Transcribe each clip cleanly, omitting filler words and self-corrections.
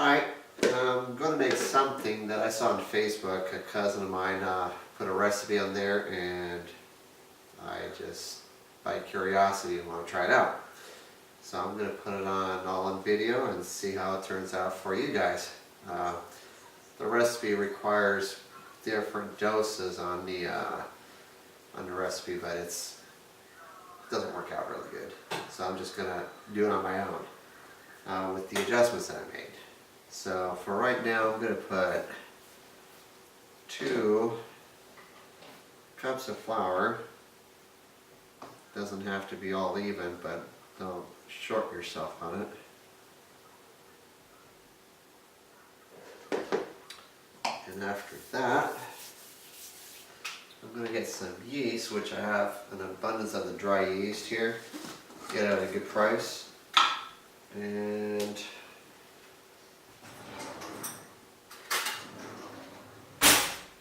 Alright, I'm going to make something that I saw on Facebook. A cousin of mine put a recipe on there, and I just, by curiosity, want to try it out. So I'm going to put it on video and see how it turns out for you guys. The recipe requires different doses on the recipe, but it doesn't work out really good. So I'm just going to do it on my own with the adjustments that I made. So for right now, I'm going to put 2 cups of flour. Doesn't have to be all even, but don't short yourself on it. And after that, I'm going to get some yeast, which I have an abundance of the dry yeast here. Get it at a good price. And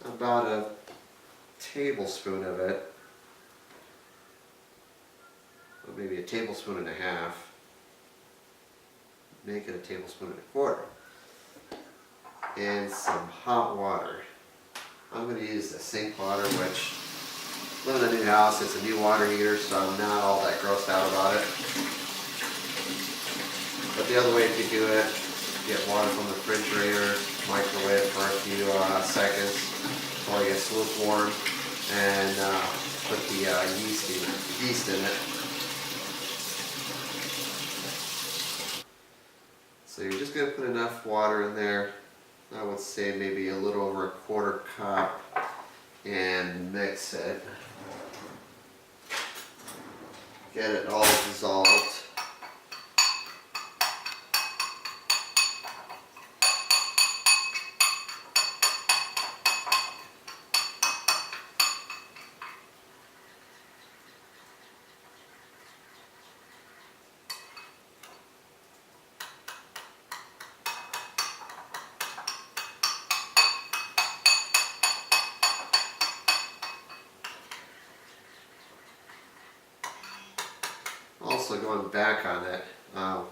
about a tablespoon of it, or maybe a tablespoon and a half. Make it a tablespoon and a quarter. And some hot water. I'm going to use the sink water, which, living in a new house, it's a new water heater, so I'm not all that grossed out about it. But the other way to do it, get water from the refrigerator, microwave for a few seconds before it gets lukewarm, and put the yeast in it. So you're just going to put enough water in there. I would say maybe a little over a quarter cup, and mix it. Get it all dissolved. Also, going back on it,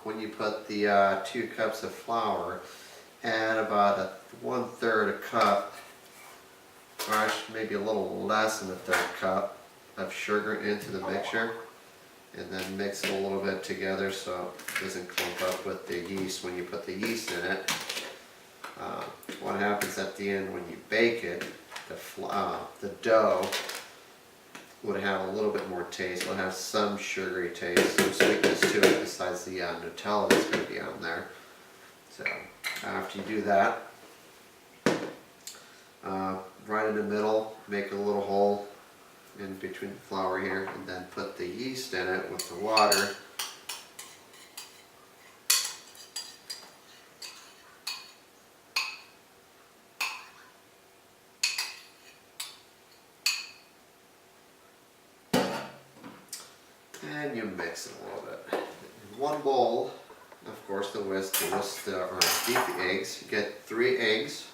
when you put the 2 cups of flour, add about 1/3 a cup, or actually maybe a little less than 1/3 cup of sugar into the mixture, and then mix it a little bit together so it doesn't clump up with the yeast when you put the yeast in it. What happens at the end when you bake it, the dough would have a little bit more taste. It'll have some sugary taste, some sweetness to it besides the Nutella that's going to be on there. So after you do that, right in the middle, make a little hole in between the flour here, and then put the yeast in it with the water. And you mix it a little bit. In one bowl, of course, or beat the eggs. You get 3 eggs.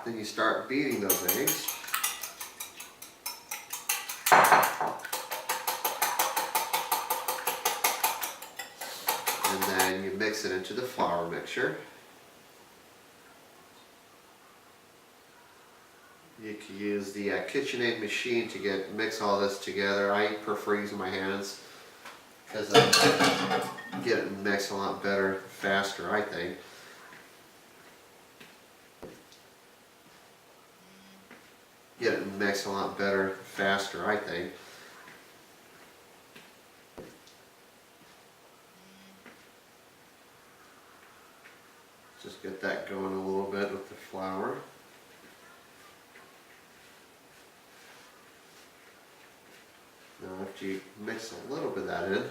Then you start beating those eggs. And then you mix it into the flour mixture. You can use the KitchenAid machine to mix all this together. I prefer using my hands because I get it mixed a lot better, faster, I think. Get it mixed a lot better, faster, I think. Just get that going a little bit with the flour. Now after you mix a little bit of that in,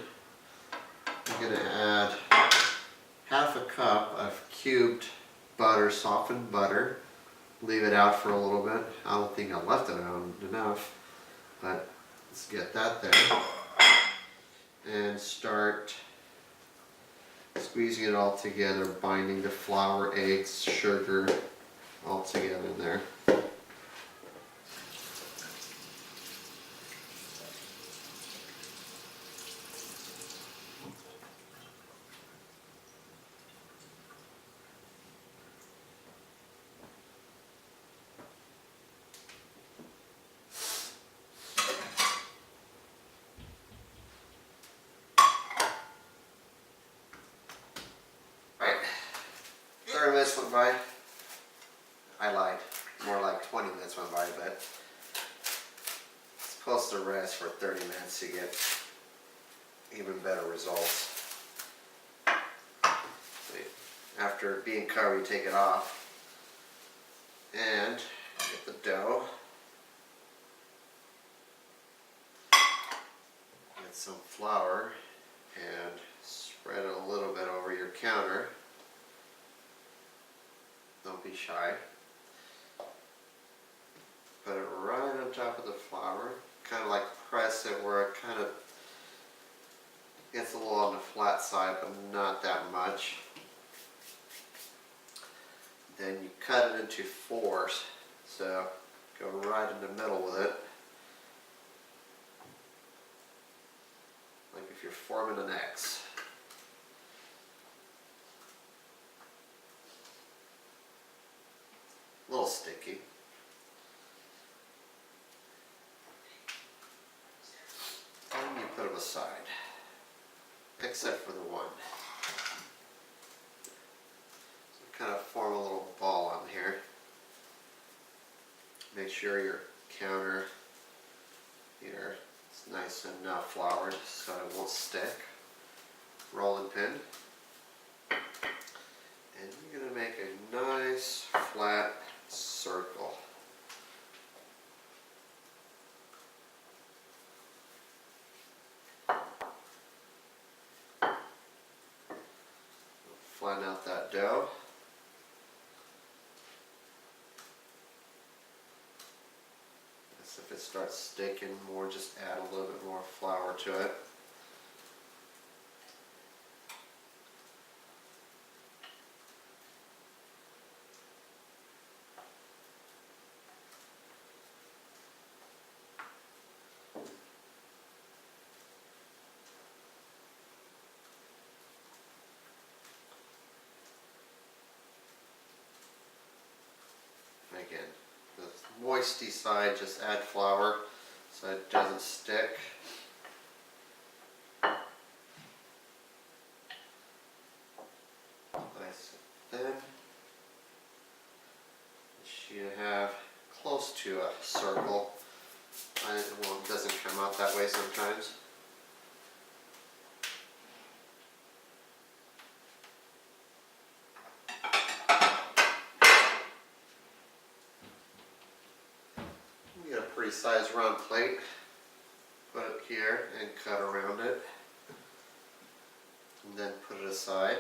I'm going to add half a cup of cubed butter, softened butter. leave it out for a little bit. I don't think I left it out enough, but let's get that there. And start squeezing it all together, binding the flour, eggs, sugar, all together in there. Right, 30 minutes went by. I lied. More like 20 minutes went by, but it's supposed to rest for 30 minutes to get even better results. After being covered, you take it off and get the dough. Get some flour and spread it a little bit over your counter. Don't be shy. Put it right on top of the flour. Kind of like press it where it kind of gets a little on the flat side, but not that much. Then you cut it into fours. So go right in the middle with it. Like if you're forming an X. A little sticky. And you put them aside, except for the one. So kind of form a little ball on here. Make sure your counter here is nice and floured so it won't stick. Rolling pin. And you're going to make a nice flat circle. Flatten out that dough. As if it starts sticking more, just add a little bit more flour to it. Again, the moisty side, just add flour so it doesn't stick. Nice and thin. You have close to a circle. Well, it doesn't come out that way sometimes. Get a pretty sized round plate, put it here and cut around it, and then put it aside.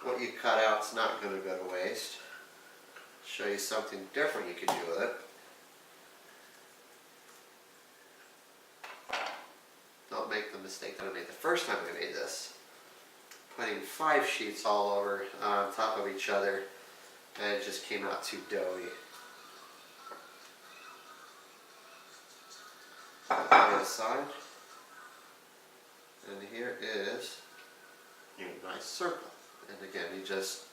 What you cut out is not going to go to waste. Show you something different you could do with it. Don't make the mistake that I made the first time I made this. Putting 5 sheets all over on top of each other. And it just came out too doughy. Put it aside. And here is your nice circle. And again, you just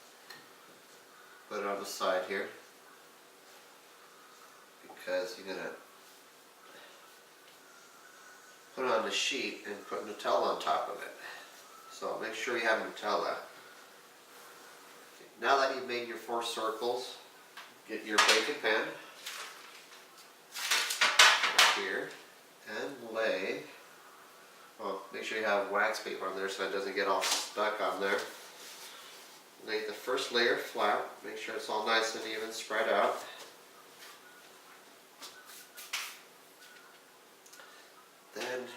put it on the side here. Because you're going to put it on the sheet and put Nutella on top of it. So make sure you have Nutella. Now that you've made your 4 circles, get your baking pan here and lay, well, make sure you have wax paper on there so it doesn't get all stuck on there. Lay the first layer flat, make sure it's all nice and even spread out. Then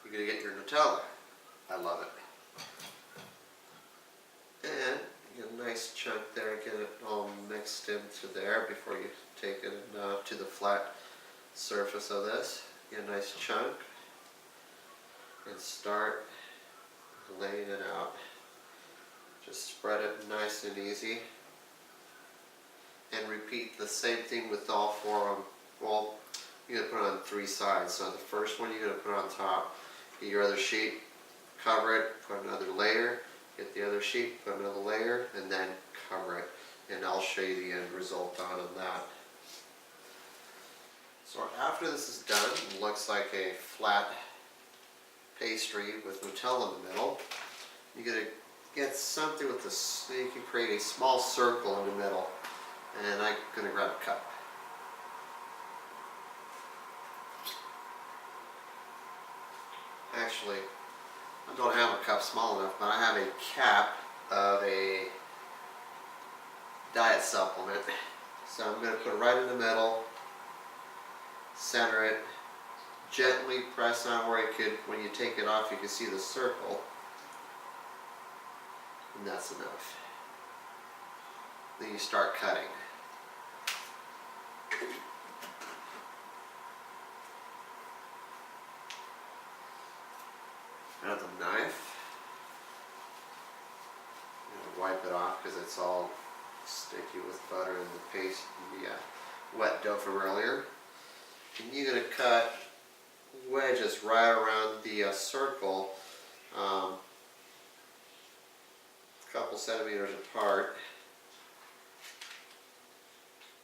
you're going to get your Nutella. I love it. And you get a nice nice chunk there, get it all mixed into there before you take it to the flat surface of this. Get a nice chunk and start laying it out. Just spread it nice and easy. And repeat the same thing with all four of them. Well, you're going to put it on 3 sides. So the first one you're going to put on top, get your other sheet, cover it, put another layer, get the other sheet, put another layer, and then cover it. And I'll show you the end result on that. So after this is done, it looks like a flat pastry with Nutella in the middle. You're going to get something with this, you can create a small circle in the middle. And I'm going to grab a cup. Actually, I don't have a cup small enough, but I have a cap of a diet supplement. So I'm going to put it right in the middle, center it, gently press on where you could, when you take it off, you can see the circle. And that's enough. Then you start cutting. Grab the knife. I'm going to wipe it off because it's all sticky with butter and the paste, the wet dough from earlier. And you're going to cut wedges right around the circle, a couple centimeters apart.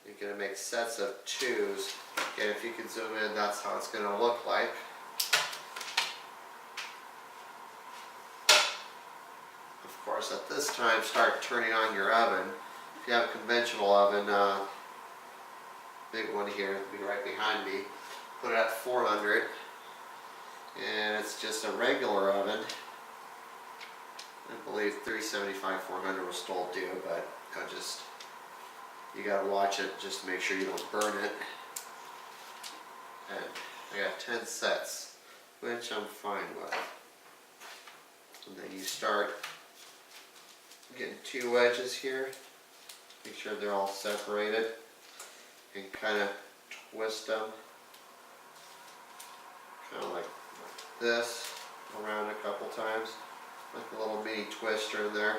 You're going to make sets of 2s. And if you can zoom in, that's how it's going to look like. Of course, at this time, start turning on your oven. If you have a conventional oven, big one here, it'll be right behind me. Put it at 400, and it's just a regular oven. I believe 375, 400 will still do, but you gotta watch it just to make sure you don't burn it. And I got 10 sets, which I'm fine with. And then you start getting 2 wedges here. Make sure they're all separated and kind of twist them. Kind of like this, around a couple times. Like a little mini twister in there.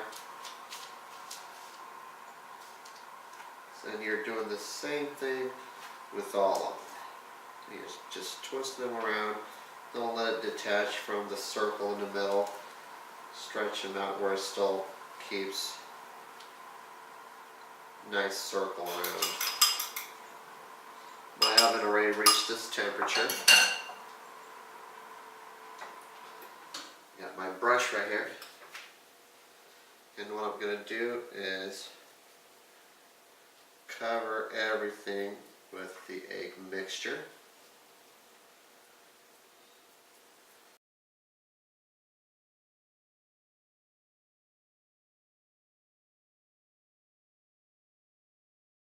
And you're doing the same thing with all of them. You just twist them around. Don't let it detach from the circle in the middle. Stretch them out where it still keeps nice circle around. My oven already reached this temperature. Got my brush right here. And what I'm going to do is cover everything with the egg mixture.